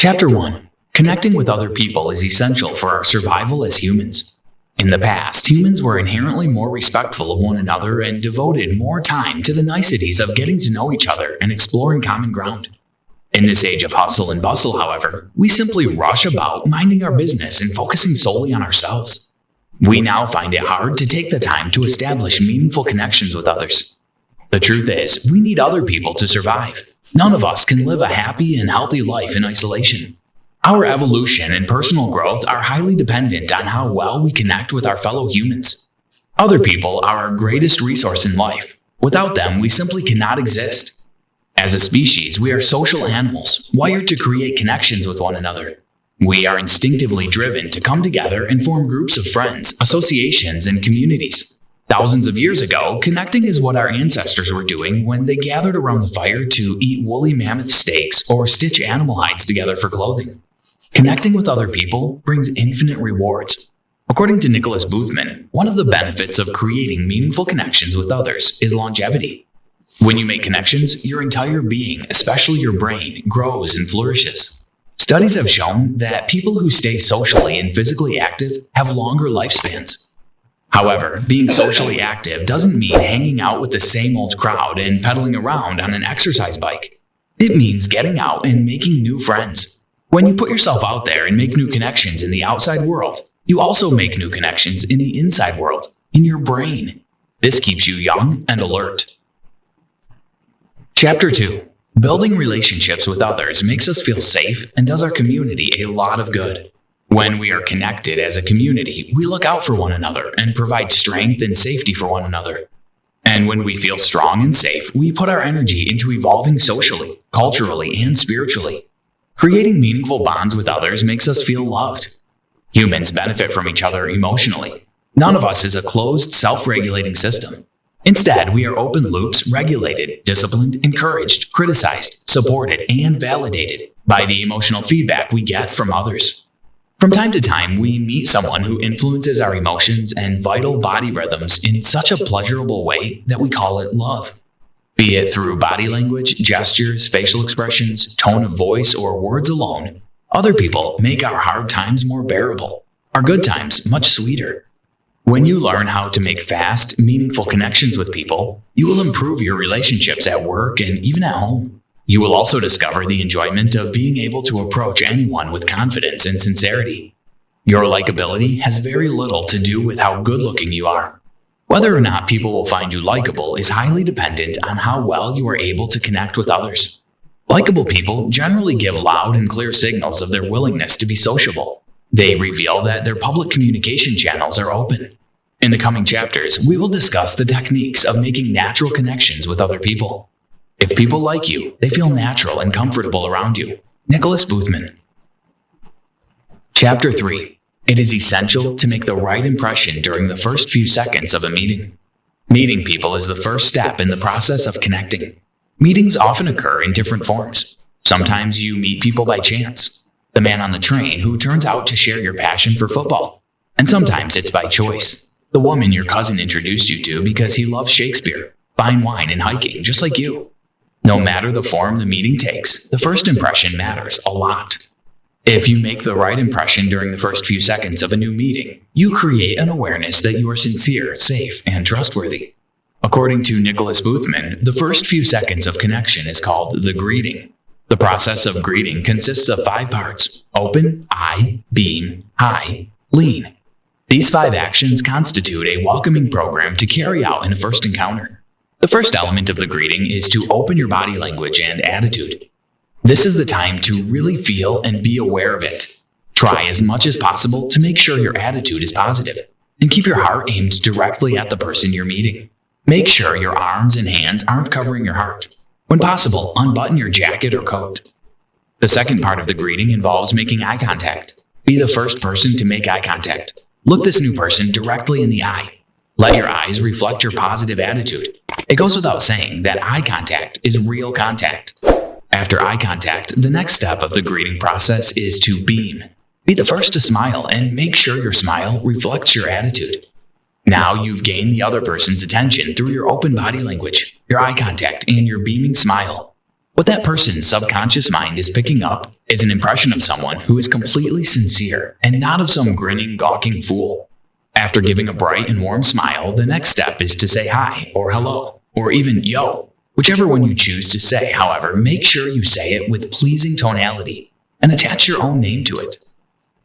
Chapter 1. Connecting with other people is essential for our survival as humans. In the past, humans were inherently more respectful of one another and devoted more time to the niceties of getting to know each other and exploring common ground. In this age of hustle and bustle, however, we simply rush about minding our business and focusing solely on ourselves. We now find it hard to take the time to establish meaningful connections with others. The truth is, we need other people to survive. None of us can live a happy and healthy life in isolation. Our evolution and personal growth are highly dependent on how well we connect with our fellow humans. Other people are our greatest resource in life. Without them, we simply cannot exist. As a species, we are social animals, wired to create connections with one another. We are instinctively driven to come together and form groups of friends, associations, and communities. Thousands of years ago, connecting is what our ancestors were doing when they gathered around the fire to eat woolly mammoth steaks or stitch animal hides together for clothing. Connecting with other people brings infinite rewards. According to Nicholas Boothman, one of the benefits of creating meaningful connections with others is longevity. When you make connections, your entire being, especially your brain, grows and flourishes. Studies have shown that people who stay socially and physically active have longer lifespans. However, being socially active doesn't mean hanging out with the same old crowd and pedaling around on an exercise bike. It means getting out and making new friends. When you put yourself out there and make new connections in the outside world, you also make new connections in the inside world, in your brain. This keeps you young and alert. Chapter 2. Building relationships with others makes us feel safe and does our community a lot of good. When we are connected as a community, we look out for one another and provide strength and safety for one another. And when we feel strong and safe, we put our energy into evolving socially, culturally, and spiritually. Creating meaningful bonds with others makes us feel loved. Humans benefit from each other emotionally. None of us is a closed, self-regulating system. Instead, we are open loops regulated, disciplined, encouraged, criticized, supported, and validated by the emotional feedback we get from others. From time to time, we meet someone who influences our emotions and vital body rhythms in such a pleasurable way that we call it love. Be it through body language, gestures, facial expressions, tone of voice, or words alone, other people make our hard times more bearable, our good times much sweeter. When you learn how to make fast, meaningful connections with people, you will improve your relationships at work and even at home. You will also discover the enjoyment of being able to approach anyone with confidence and sincerity. Your likability has very little to do with how good-looking you are. Whether or not people will find you likable is highly dependent on how well you are able to connect with others. Likable people generally give loud and clear signals of their willingness to be sociable. They reveal that their public communication channels are open. In the coming chapters, we will discuss the techniques of making natural connections with other people. If people like you, they feel natural and comfortable around you. Nicholas Boothman. Chapter 3. It is essential to make the right impression during the first few seconds of a meeting. Meeting people is the first step in the process of connecting. Meetings often occur in different forms. Sometimes you meet people by chance. The man on the train who turns out to share your passion for football. And sometimes it's by choice. The woman your cousin introduced you to because he loves Shakespeare, fine wine, and hiking just like you. No matter the form the meeting takes, the first impression matters a lot. If you make the right impression during the first few seconds of a new meeting, you create an awareness that you are sincere, safe, and trustworthy. According to Nicholas Boothman, the first few seconds of connection is called the greeting. The process of greeting consists of 5 parts: open, eye, beam, hi, lean. These 5 actions constitute a welcoming program to carry out in a first encounter. The first element of the greeting is to open your body language and attitude. This is the time to really feel and be aware of it. Try as much as possible to make sure your attitude is positive, and keep your heart aimed directly at the person you're meeting. Make sure your arms and hands aren't covering your heart. When possible, unbutton your jacket or coat. The second part of the greeting involves making eye contact. Be the first person to make eye contact. Look this new person directly in the eye. Let your eyes reflect your positive attitude. It goes without saying that eye contact is real contact. After eye contact, the next step of the greeting process is to beam. Be the first to smile and make sure your smile reflects your attitude. Now you've gained the other person's attention through your open body language, your eye contact, and your beaming smile. What that person's subconscious mind is picking up is an impression of someone who is completely sincere and not of some grinning, gawking fool. After giving a bright and warm smile, the next step is to say hi or hello, or even yo. Whichever one you choose to say, however, make sure you say it with pleasing tonality and attach your own name to it.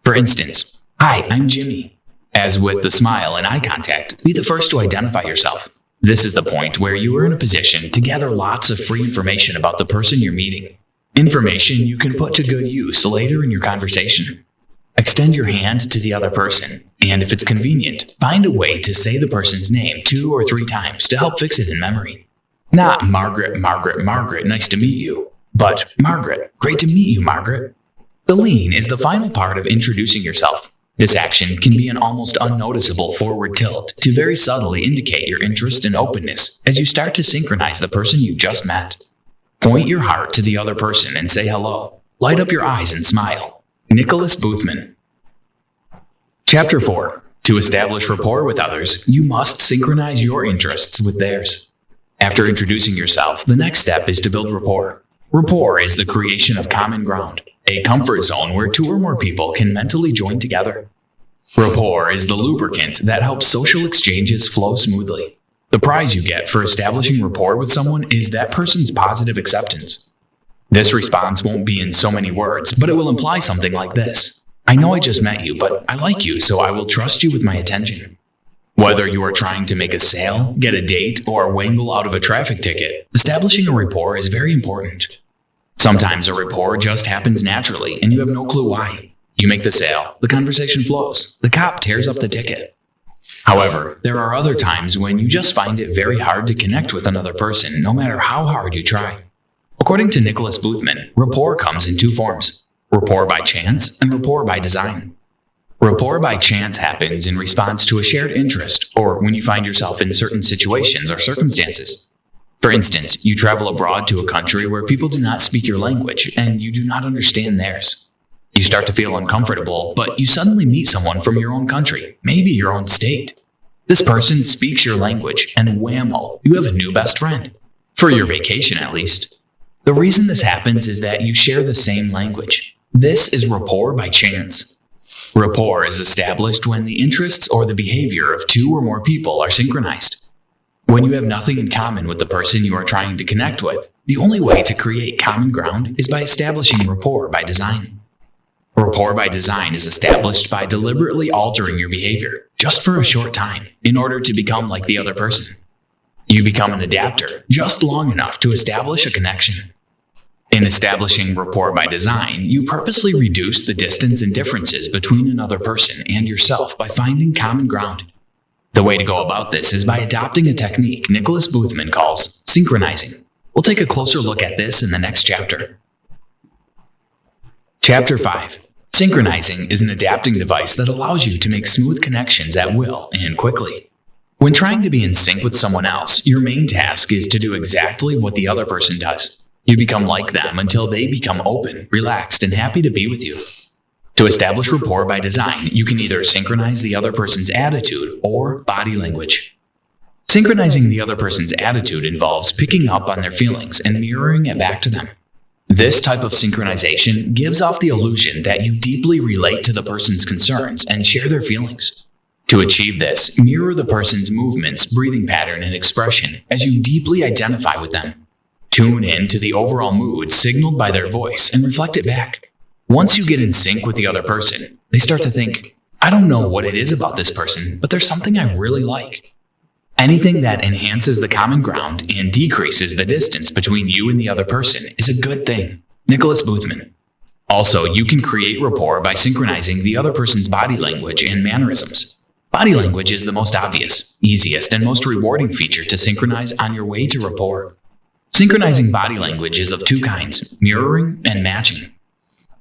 For instance, hi, I'm Jimmy. As with the smile and eye contact, be the first to identify yourself. This is the point where you are in a position to gather lots of free information about the person you're meeting. Information you can put to good use later in your conversation. Extend your hand to the other person, and if it's convenient, find a way to say the person's name 2 or 3 times to help fix it in memory. Not Margaret, Margaret, Margaret, nice to meet you, but Margaret, great to meet you, Margaret. The lean is the final part of introducing yourself. This action can be an almost unnoticeable forward tilt to very subtly indicate your interest and openness as you start to synchronize the person you just met. Point your heart to the other person and say hello. Light up your eyes and smile. Nicholas Boothman. Chapter 4. To establish rapport with others, you must synchronize your interests with theirs. After introducing yourself, the next step is to build rapport. Rapport is the creation of common ground, a comfort zone where 2 or more people can mentally join together. Rapport is the lubricant that helps social exchanges flow smoothly. The prize you get for establishing rapport with someone is that person's positive acceptance. This response won't be in so many words, but it will imply something like this. I know I just met you, but I like you, so I will trust you with my attention. Whether you are trying to make a sale, get a date, or wangle out of a traffic ticket, establishing a rapport is very important. Sometimes a rapport just happens naturally, and you have no clue why. You make the sale, the conversation flows, the cop tears up the ticket. However, there are other times when you just find it very hard to connect with another person, no matter how hard you try. According to Nicholas Boothman, rapport comes in 2 forms: rapport by chance and rapport by design. Rapport by chance happens in response to a shared interest or when you find yourself in certain situations or circumstances. For instance, you travel abroad to a country where people do not speak your language and you do not understand theirs. You start to feel uncomfortable, but you suddenly meet someone from your own country, maybe your own state. This person speaks your language and whammo, you have a new best friend. For your vacation at least. The reason this happens is that you share the same language. This is rapport by chance. Rapport is established when the interests or the behavior of 2 or more people are synchronized. When you have nothing in common with the person you are trying to connect with, the only way to create common ground is by establishing rapport by design. Rapport by design is established by deliberately altering your behavior, just for a short time, in order to become like the other person. You become an adapter, just long enough to establish a connection. In establishing rapport by design, you purposely reduce the distance and differences between another person and yourself by finding common ground. The way to go about this is by adopting a technique Nicholas Boothman calls synchronizing. We'll take a closer look at this in the next chapter. Chapter 5. Synchronizing is an adapting device that allows you to make smooth connections at will and quickly. When trying to be in sync with someone else, your main task is to do exactly what the other person does. You become like them until they become open, relaxed, and happy to be with you. To establish rapport by design, you can either synchronize the other person's attitude or body language. Synchronizing the other person's attitude involves picking up on their feelings and mirroring it back to them. This type of synchronization gives off the illusion that you deeply relate to the person's concerns and share their feelings. To achieve this, mirror the person's movements, breathing pattern, and expression as you deeply identify with them. Tune in to the overall mood signaled by their voice and reflect it back. Once you get in sync with the other person, they start to think, I don't know what it is about this person, but there's something I really like. Anything that enhances the common ground and decreases the distance between you and the other person is a good thing. Nicholas Boothman. Also, you can create rapport by synchronizing the other person's body language and mannerisms. Body language is the most obvious, easiest, and most rewarding feature to synchronize on your way to rapport. Synchronizing body language is of 2 kinds, mirroring and matching.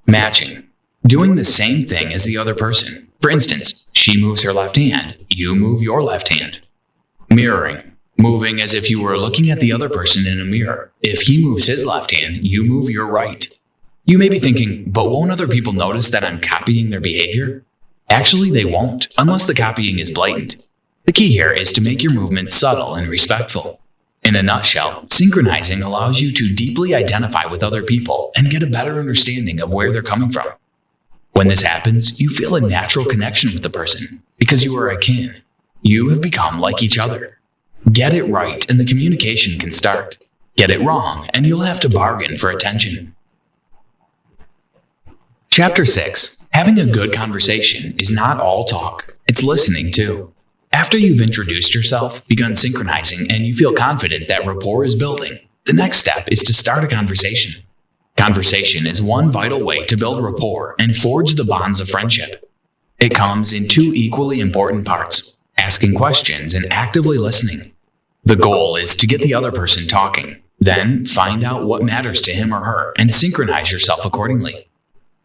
Matching. Doing the same thing as the other person. For instance, she moves her left hand, you move your left hand. Mirroring. Moving as if you were looking at the other person in a mirror. If he moves his left hand, you move your right. You may be thinking, but won't other people notice that I'm copying their behavior? Actually, they won't, unless the copying is blatant. The key here is to make your movement subtle and respectful. In a nutshell, synchronizing allows you to deeply identify with other people and get a better understanding of where they're coming from. When this happens, you feel a natural connection with the person because you are akin. You have become like each other. Get it right and the communication can start. Get it wrong and you'll have to bargain for attention. Chapter 6. Having a good conversation is not all talk, it's listening too. After you've introduced yourself, begun synchronizing, and you feel confident that rapport is building, the next step is to start a conversation. Conversation is one vital way to build rapport and forge the bonds of friendship. It comes in two equally important parts: asking questions and actively listening. The goal is to get the other person talking, then find out what matters to him or her and synchronize yourself accordingly.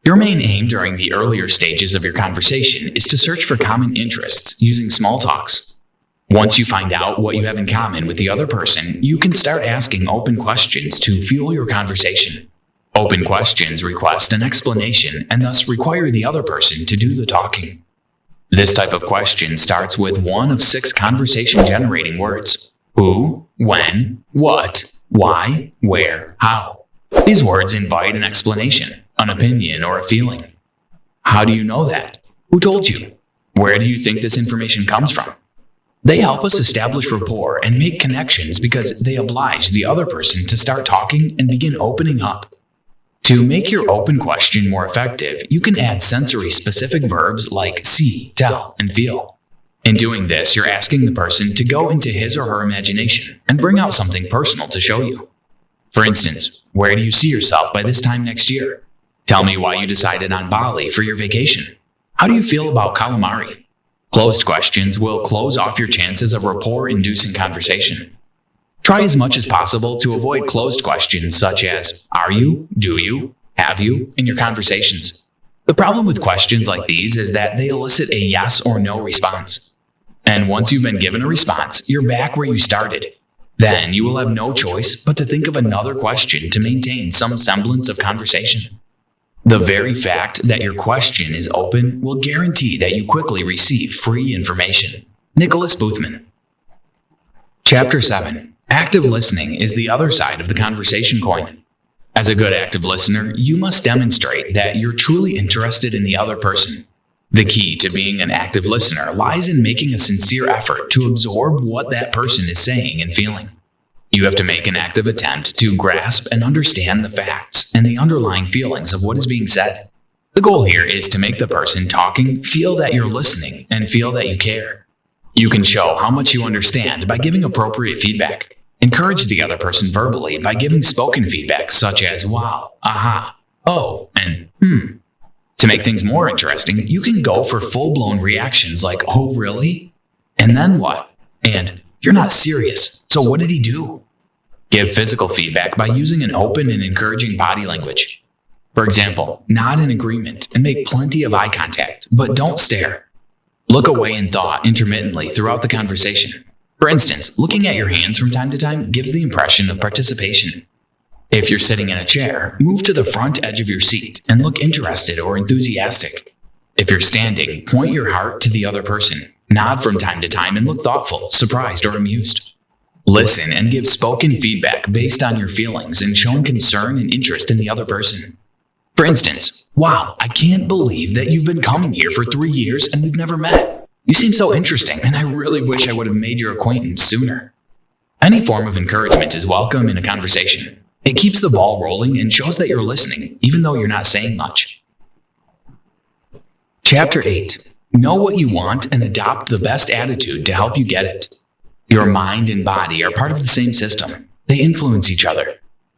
Your main aim during the earlier stages of your conversation is to search for common interests using small talks. Once you find out what you have in common with the other person, you can start asking open questions to fuel your conversation. Open questions request an explanation and thus require the other person to do the talking. This type of question starts with one of 6 conversation-generating words: who, when, what, why, where, how. These words invite an explanation, an opinion, or a feeling. How do you know that? Who told you? Where do you think this information comes from? They help us establish rapport and make connections because they oblige the other person to start talking and begin opening up. To make your open question more effective, you can add sensory-specific verbs like see, tell, and feel. In doing this, you're asking the person to go into his or her imagination and bring out something personal to show you. For instance, where do you see yourself by this time next year? Tell me why you decided on Bali for your vacation. How do you feel about calamari? Closed questions will close off your chances of rapport-inducing conversation. Try as much as possible to avoid closed questions such as are you, do you, have you in your conversations. The problem with questions like these is that they elicit a yes or no response. And once you've been given a response, you're back where you started. Then you will have no choice but to think of another question to maintain some semblance of conversation. The very fact that your question is open will guarantee that you quickly receive free information. Nicholas Boothman. Chapter 7. Active listening is the other side of the conversation coin. As a good active listener, you must demonstrate that you're truly interested in the other person. The key to being an active listener lies in making a sincere effort to absorb what that person is saying and feeling. You have to make an active attempt to grasp and understand the facts and the underlying feelings of what is being said. The goal here is to make the person talking feel that you're listening and feel that you care. You can show how much you understand by giving appropriate feedback. Encourage the other person verbally by giving spoken feedback such as wow, aha, oh, and To make things more interesting, you can go for full-blown reactions like, oh, really? And then what? And you're not serious, so what did he do? Give physical feedback by using an open and encouraging body language. For example, nod in agreement and make plenty of eye contact, but don't stare. Look away in thought intermittently throughout the conversation. For instance, looking at your hands from time to time gives the impression of participation. If you're sitting in a chair, move to the front edge of your seat and look interested or enthusiastic. If you're standing, point your heart to the other person. Nod from time to time and look thoughtful, surprised, or amused. Listen and give spoken feedback based on your feelings and showing concern and interest in the other person. For instance, wow, I can't believe that you've been coming here for 3 years and we've never met. You seem so interesting and I really wish I would have made your acquaintance sooner. Any form of encouragement is welcome in a conversation. It keeps the ball rolling and shows that you're listening, even though you're not saying much. Chapter 8. Know what you want and adopt the best attitude to help you get it. Your mind and body are part of the same system. They influence each other.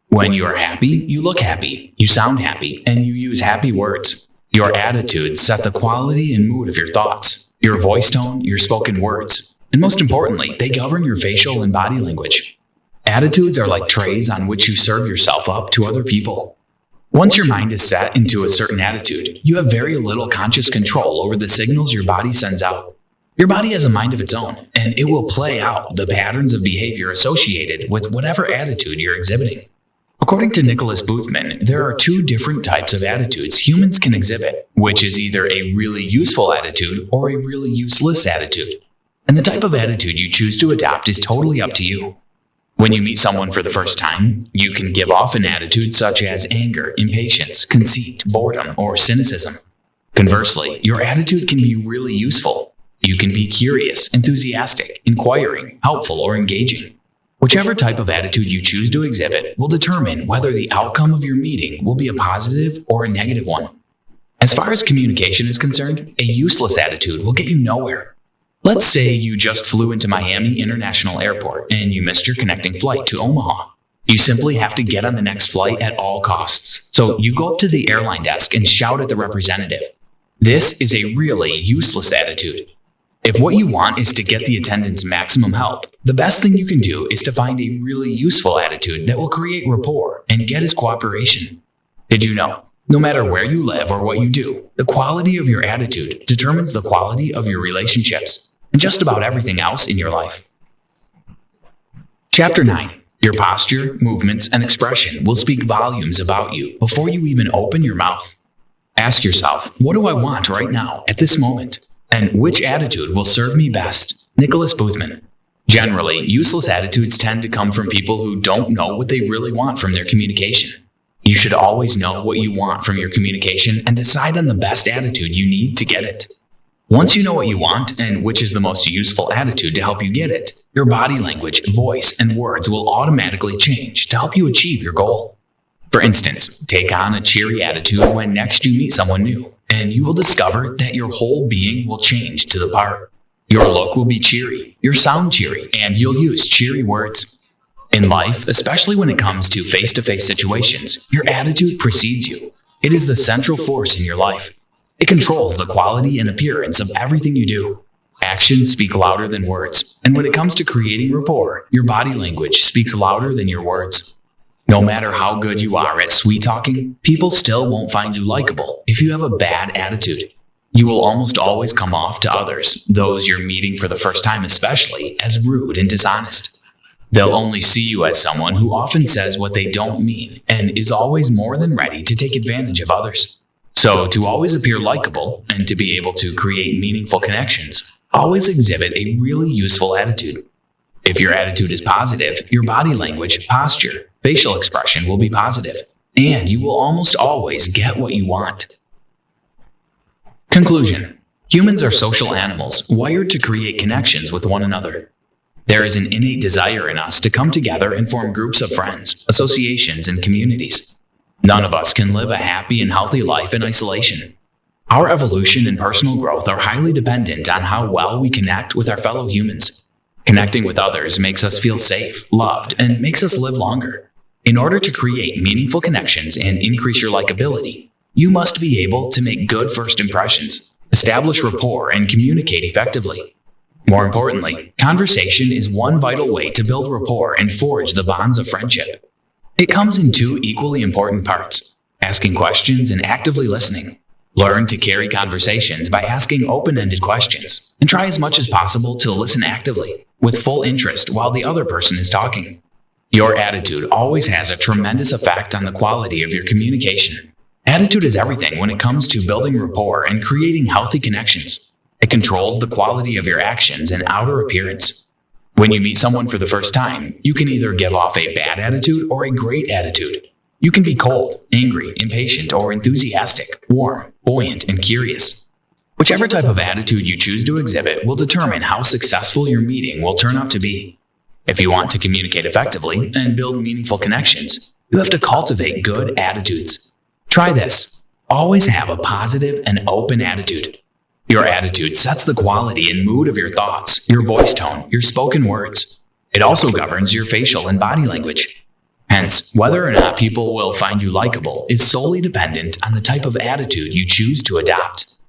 When you are happy, you look happy, you sound happy, and you use happy words. Your attitudes set the quality and mood of your thoughts, your voice tone, your spoken words, and most importantly, they govern your facial and body language. Attitudes are like trays on which you serve yourself up to other people. Once your mind is set into a certain attitude, you have very little conscious control over the signals your body sends out. Your body has a mind of its own, and it will play out the patterns of behavior associated with whatever attitude you're exhibiting. According to Nicholas Boothman, there are 2 different types of attitudes humans can exhibit, which is either a really useful attitude or a really useless attitude. And the type of attitude you choose to adopt is totally up to you. When you meet someone for the first time, you can give off an attitude such as anger, impatience, conceit, boredom, or cynicism. Conversely, your attitude can be really useful. You can be curious, enthusiastic, inquiring, helpful, or engaging. Whichever type of attitude you choose to exhibit will determine whether the outcome of your meeting will be a positive or a negative one. As far as communication is concerned, a useless attitude will get you nowhere. Let's say you just flew into Miami International Airport and you missed your connecting flight to Omaha. You simply have to get on the next flight at all costs. So you go up to the airline desk and shout at the representative. This is a really useless attitude. If what you want is to get the attendant's maximum help, the best thing you can do is to find a really useful attitude that will create rapport and get his cooperation. Did you know? No matter where you live or what you do, the quality of your attitude determines the quality of your relationships and just about everything else in your life. Chapter 9. Your posture, movements, and expression will speak volumes about you before you even open your mouth. Ask yourself, what do I want right now, at this moment? And which attitude will serve me best? Nicholas Boothman. Generally, useless attitudes tend to come from people who don't know what they really want from their communication. You should always know what you want from your communication and decide on the best attitude you need to get it. Once you know what you want and which is the most useful attitude to help you get it, your body language, voice, and words will automatically change to help you achieve your goal. For instance, take on a cheery attitude when next you meet someone new, and you will discover that your whole being will change to the part. Your look will be cheery, your sound cheery, and you'll use cheery words. In life, especially when it comes to face-to-face situations, your attitude precedes you. It is the central force in your life. It controls the quality and appearance of everything you do. Actions speak louder than words, and when it comes to creating rapport, your body language speaks louder than your words. No matter how good you are at sweet-talking, people still won't find you likable if you have a bad attitude. You will almost always come off to others, those you're meeting for the first time especially, as rude and dishonest. They'll only see you as someone who often says what they don't mean and is always more than ready to take advantage of others. So, to always appear likable and to be able to create meaningful connections, always exhibit a really useful attitude. If your attitude is positive, your body language, posture, facial expression will be positive, and you will almost always get what you want. Conclusion. Humans are social animals wired to create connections with one another. There is an innate desire in us to come together and form groups of friends, associations, and communities. None of us can live a happy and healthy life in isolation. Our evolution and personal growth are highly dependent on how well we connect with our fellow humans. Connecting with others makes us feel safe, loved, and makes us live longer. In order to create meaningful connections and increase your likability, you must be able to make good first impressions, establish rapport, and communicate effectively. More importantly, conversation is one vital way to build rapport and forge the bonds of friendship. It comes in two equally important parts: asking questions and actively listening. Learn to carry conversations by asking open-ended questions, and try as much as possible to listen actively, with full interest while the other person is talking. Your attitude always has a tremendous effect on the quality of your communication. Attitude is everything when it comes to building rapport and creating healthy connections. It controls the quality of your actions and outer appearance. When you meet someone for the first time, you can either give off a bad attitude or a great attitude. You can be cold, angry, impatient, or enthusiastic, warm, buoyant, and curious. Whichever type of attitude you choose to exhibit will determine how successful your meeting will turn out to be. If you want to communicate effectively and build meaningful connections, you have to cultivate good attitudes. Try this. Always have a positive and open attitude. Your attitude sets the quality and mood of your thoughts, your voice tone, your spoken words. It also governs your facial and body language. Hence, whether or not people will find you likable is solely dependent on the type of attitude you choose to adopt.